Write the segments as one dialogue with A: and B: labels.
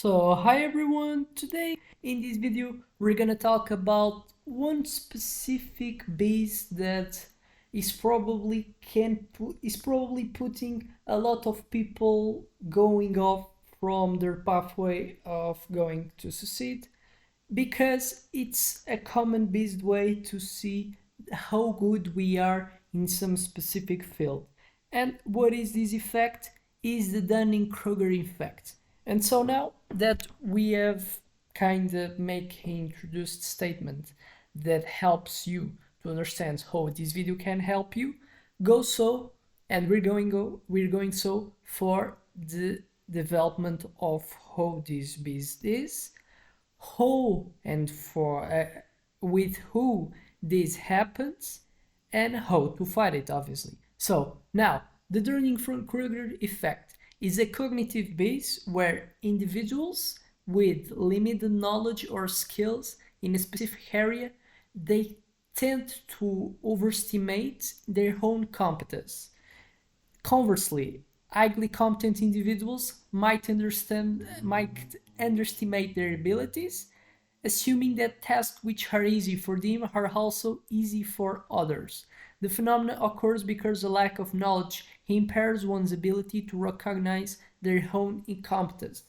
A: So hi everyone, today in this video we're gonna talk about one specific base that is probably putting a lot of people going off from their pathway of going to succeed because it's a common based way to see how good we are in some specific field. And what is this effect? Is the Dunning-Kruger effect. And so now that we have kind of make an introduced statement that helps you to understand how this video can help you, go so and we're going so for the development of how this beast is, who and for with who this happens, and how to fight it, obviously. So now the Dunning-Kruger effect is a cognitive base where individuals with limited knowledge or skills in a specific area, they tend to overestimate their own competence. Conversely, highly competent individuals might underestimate their abilities, assuming that tasks which are easy for them are also easy for others. The phenomenon occurs because a lack of knowledge impairs one's ability to recognize their own incompetence.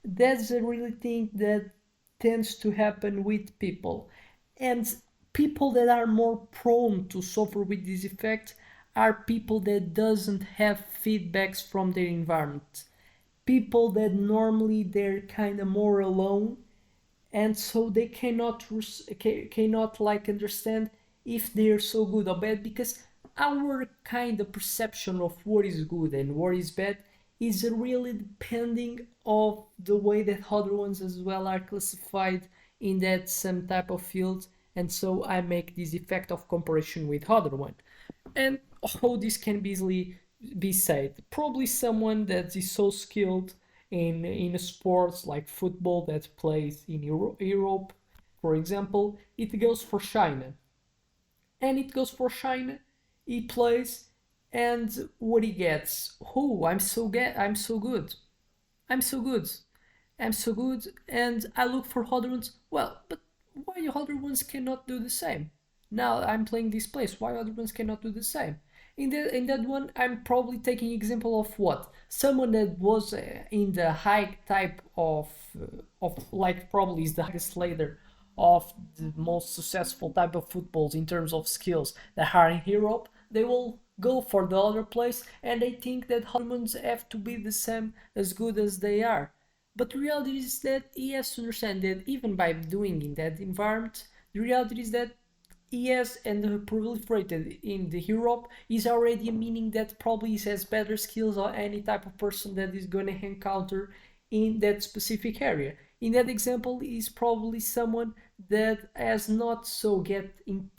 A: That's a really thing that tends to happen with people. And people that are more prone to suffer with this effect are people that doesn't have feedbacks from their environment. People that normally they're kind of more alone, and so they cannot like understand if they're so good or bad, because our kind of perception of what is good and what is bad is really depending of the way that other ones as well are classified in that some type of field. And so I make this effect of comparison with other one. And how this can be easily be said, probably someone that is so skilled in sports like football that plays in Europe, for example, it goes for China, and it goes for China. He plays, and what he gets, oh, I'm so good, I'm so good, I'm so good, and I look for other ones. Well, but why other ones cannot do the same? Now I'm playing this place. Why other ones cannot do the same? In that one, I'm probably taking example of what someone that was in the high type of like probably is the highest ladder of the most successful type of footballs in terms of skills that are in Europe. They will go for the other place, and they think that humans have to be the same as good as they are. But the reality is that he has to understand that even by doing in that environment, the reality is that he has and proliferated in the Europe is already a meaning that probably has better skills or any type of person that is going to encounter in that specific area. In that example, is probably someone that has not so get in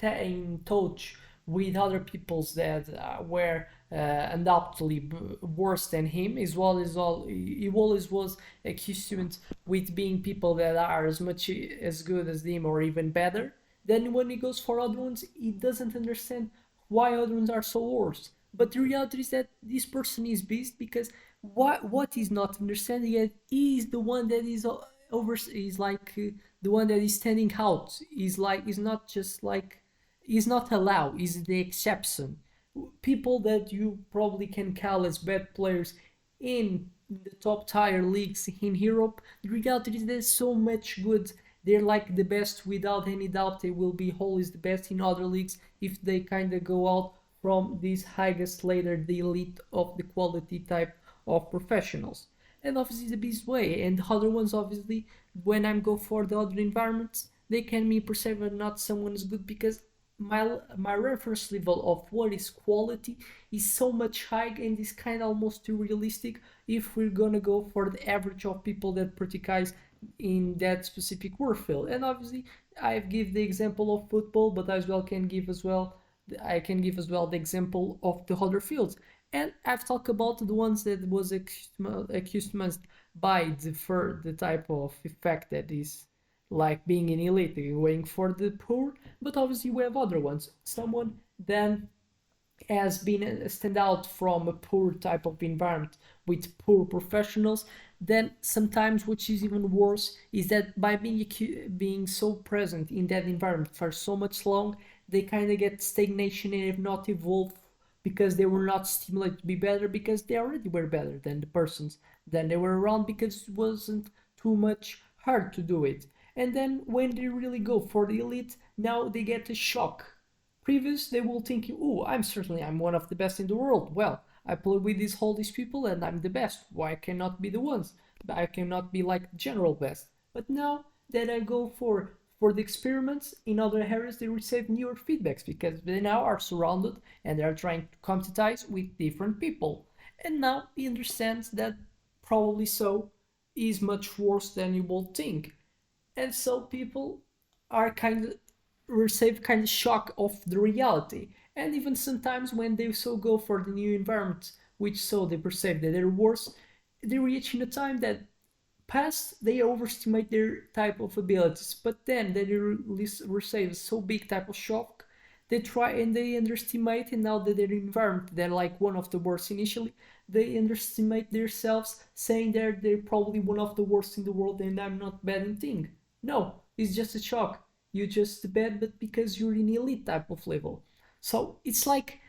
A: touch with other peoples that were undoubtedly worse than him, as well as all he always was accustomed with being people that are as much as good as him or even better. Then when he goes for other ones, he doesn't understand why other ones are so worse. But the reality is that this person is beast because what he's not understanding yet is the one that is over is like the one that is standing out. Is like is not just like is not allowed. Is the exception. People that you probably can call as bad players in the top tier leagues in Europe, the reality is there's so much good. They're like the best without any doubt. They will be always the best in other leagues if they kind of go out from this highest later, the elite of the quality type of professionals. And obviously the best way. And other ones, obviously, when I go for the other environments, they can be perceived not someone is good because my reference level of what is quality is so much high and is kind of almost too realistic if we're gonna go for the average of people that practice in that specific work field. And obviously I've give the example of football, but as well can give as well I can give as well the example of the other fields. And I've talked about the ones that was accused by the type of effect that is like being an elite, going for the poor. But obviously we have other ones. Someone then has been stand out from a poor type of environment with poor professionals, then sometimes which is even worse is that by being so present in that environment for so much long, they kind of get stagnation and have not evolved because they were not stimulated to be better because they already were better than the persons then they were around because it wasn't too much hard to do it. And then when they really go for the elite, now they get a shock. Previous, they will think, oh, I'm one of the best in the world. Well, I play with all these people and I'm the best. Why cannot be the ones? I cannot be like the general best. But now that I go for the experiments in other areas, they receive newer feedbacks because they now are surrounded and they are trying to competize with different people. And now he understands that probably so is much worse than you will think. And so people are kind of receive kind of shock of the reality. And even sometimes when they so go for the new environment, which so they perceive that they're worse, they reach in a time that past they overestimate their type of abilities, but then they receive so big type of shock, they try and they underestimate, and now that their environment they're like one of the worst initially, they underestimate themselves, saying that they're probably one of the worst in the world and I'm not bad in thing. No, it's just a shock. You're just bad, but because you're in elite type of level. So it's like,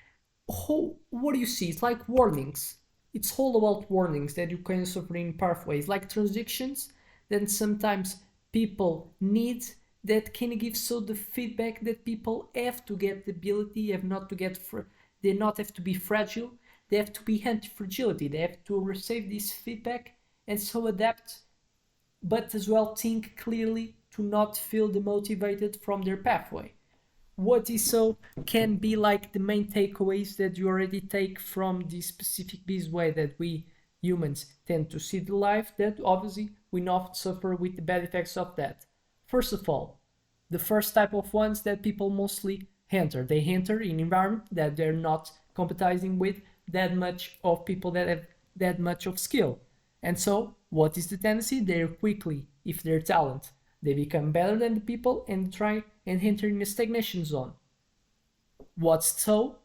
A: what do you see? It's like warnings. It's all about warnings that you can suffer in pathways, like transactions that sometimes people need that can give so the feedback that people have to get the ability, have not to get, they not have to be fragile, they have to be anti-fragility, they have to receive this feedback and so adapt, but as well think clearly to not feel demotivated from their pathway. What is so can be like the main takeaways that you already take from this specific biz way that we humans tend to see the life, that obviously we not suffer with the bad effects of that. First of all, the first type of ones that people mostly enter, they enter in environment that they're not competizing with that much of people that have that much of skill. And so what is the tendency? They're quickly, if they're talent, they become better than the people and try and enter in a stagnation zone. What's so?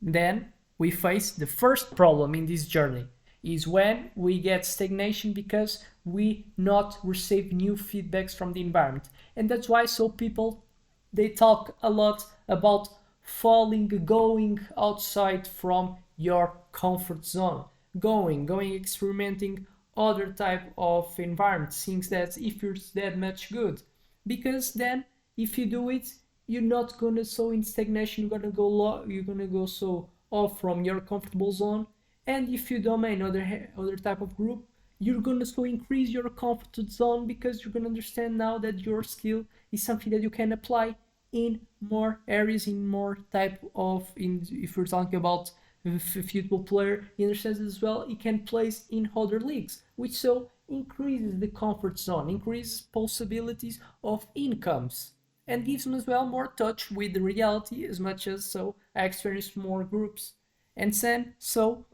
A: Then we face the first problem in this journey is when we get stagnation because we not receive new feedbacks from the environment. And that's why so people they talk a lot about going outside from your comfort zone, going experimenting other type of environments, things that if you're that much good, because then if you do it, you're not gonna so in stagnation, you're gonna go so off from your comfortable zone. And if you domain other type of group, you're gonna so increase your comfort zone because you're gonna understand now that your skill is something that you can apply in more areas, in more type of, in if we're talking about a football player, he understands as well he can place in other leagues, which so increases the comfort zone, increases possibilities of incomes, and gives him as well more touch with the reality, as much as so I experience more groups. And then so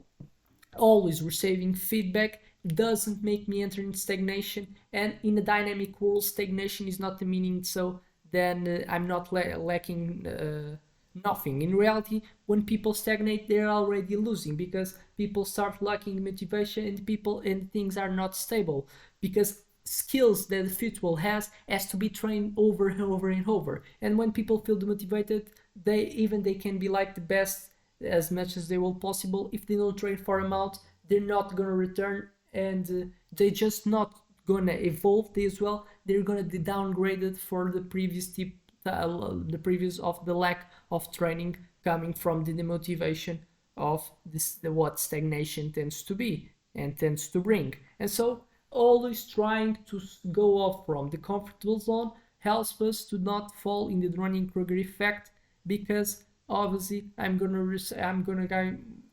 A: always receiving feedback doesn't make me enter in stagnation, and in a dynamic world stagnation is not the meaning so then I'm not lacking nothing. In reality, when people stagnate, they're already losing because people start lacking motivation and people and things are not stable because skills that the football has to be trained over and over and over. And when people feel demotivated, they can be like the best as much as they will possible. If they don't train for amount, they're not gonna return, and they just not gonna evolve. They as well they're gonna be downgraded for the previous tip, the previous of the lack of training coming from the demotivation of this what stagnation tends to be and tends to bring. And so always trying to go off from the comfortable zone helps us to not fall in the Dunning-Kruger effect, because obviously I'm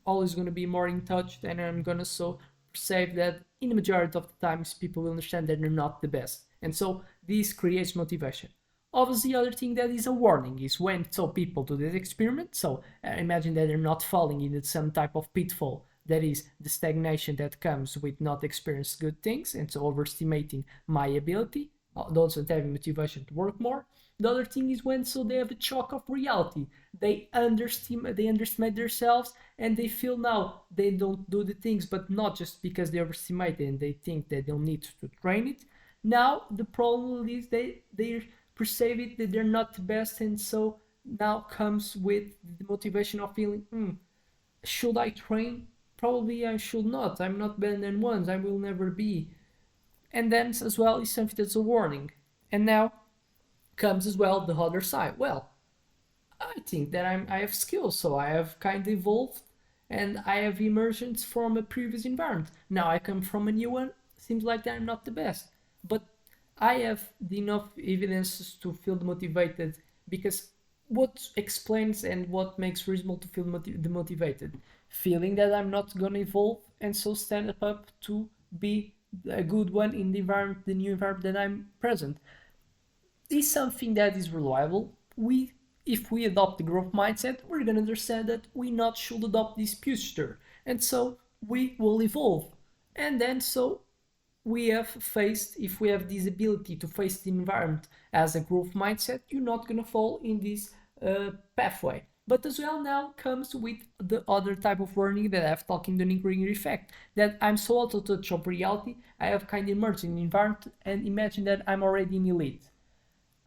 A: always gonna be more in touch, and I'm gonna so perceive that in the majority of the times people will understand that they're not the best, and so this creates motivation. Obviously, the other thing that is a warning is when so people do this experiment. So imagine that they're not falling into some type of pitfall, that is the stagnation that comes with not experiencing good things, and so overestimating my ability, not having motivation to work more. The other thing is when so they have a shock of reality. They underestimate themselves, and they feel now they don't do the things, but not just because they overestimate it and they think that they'll need to train it. Now the problem is they perceive it that they're not the best, and so now comes with the motivation of feeling, should I train? Probably I should not. I'm not better than ones. I will never be. And then as well is something that's a warning. And now comes as well the other side. Well, I think that I have skills, so I have kind of evolved, and I have emergence from a previous environment. Now I come from a new one. Seems like I'm not the best, but I have enough evidences to feel motivated, because what explains and what makes reasonable to feel demotivated? Feeling that I'm not gonna evolve, and so stand up to be a good one in the environment, the new environment that I'm present. Is something that is reliable. If we adopt the growth mindset, we're gonna understand that we not should adopt this posture, and so we will evolve. And then so we have faced, if we have this ability to face the environment as a growth mindset, you're not gonna fall in this pathway. But as well now comes with the other type of learning that I've talked in the Dunning-Kruger Effect, that I'm so out of touch of reality, I have kind of emerged in the environment and imagine that I'm already in elite.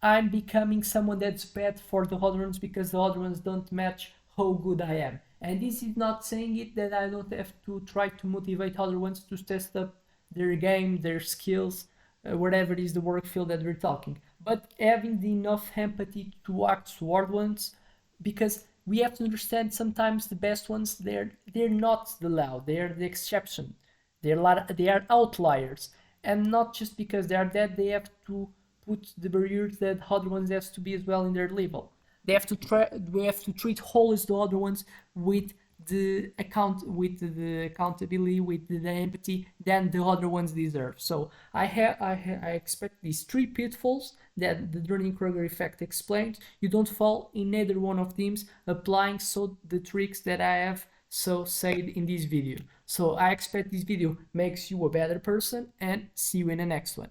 A: I'm becoming someone that's bad for the other ones because the other ones don't match how good I am. And this is not saying it that I don't have to try to motivate other ones to test up their game, their skills, whatever is the work field that we're talking. But having the enough empathy to act toward ones, because we have to understand sometimes the best ones they're not the loud, they're the exception. They are outliers, and not just because they are that they have to put the barriers that other ones have to be as well in their level. They have to try. We have to treat whole as the other ones with the accountability, with the empathy than the other ones deserve. So I expect these three pitfalls that the Dunning-Kruger effect explains. You don't fall in either one of these, applying so the tricks that I have so said in this video. So I expect this video makes you a better person, and see you in the next one.